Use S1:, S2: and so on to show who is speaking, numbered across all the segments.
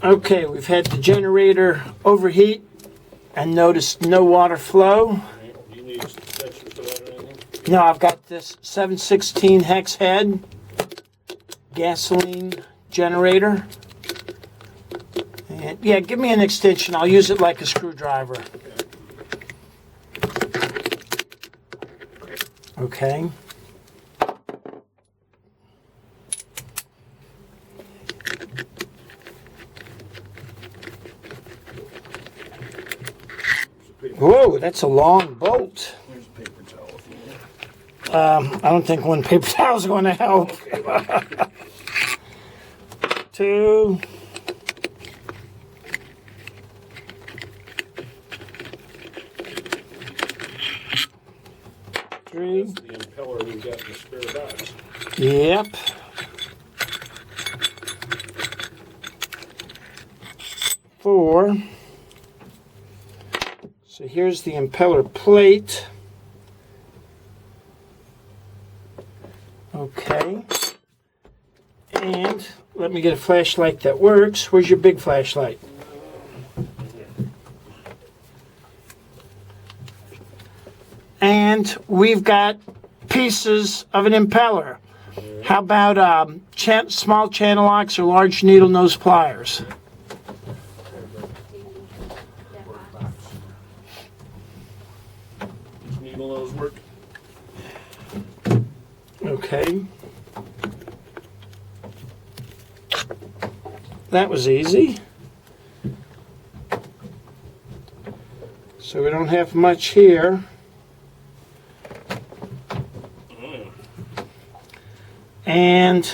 S1: Okay, we've had the generator overheat and noticed no water flow.
S2: You need extensions for that or anything?
S1: No, I've got this 716 hex head gasoline generator. And yeah, give me an extension. I'll use it like a screwdriver. Okay. Whoa, that's a long bolt.
S2: Here's a paper towel if you want.
S1: I don't think one paper towel is going to help. 2. 3.
S2: That's the impeller we got in the spare box.
S1: Yep. 4. So here's the impeller plate. Okay. And let me get a flashlight that works. Where's your big flashlight? And we've got pieces of an impeller. How about small channel locks or large needle nose pliers?
S2: Does needle nose work?
S1: Okay. That was easy. So we don't have much here. And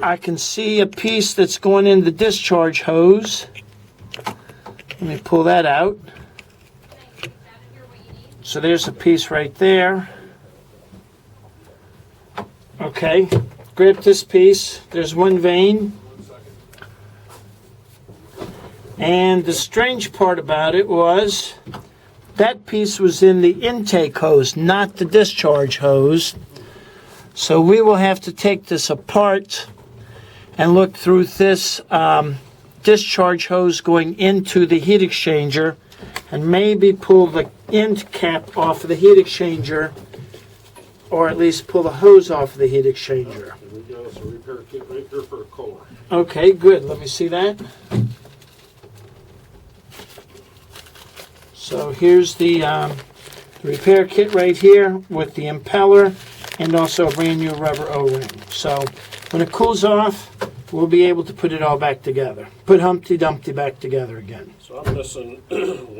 S1: I can see a piece that's going in the discharge hose. Let me pull that out. So there's a piece right there. Okay, grab this piece. There's one vein. And the strange part about it was that piece was in the intake hose, not the discharge hose. So we will have to take this apart and look through this discharge hose going into the heat exchanger and maybe pull the end cap off of the heat exchanger, or at least pull the hose off of the heat exchanger.
S2: We got us a repair kit right here for a core.
S1: Okay, good. Let me see that. So here's the repair kit right here with the impeller and also a brand new rubber O-ring. So when it cools off, we'll be able to put it all back together. Put Humpty Dumpty back together again.
S2: So I'm missing one.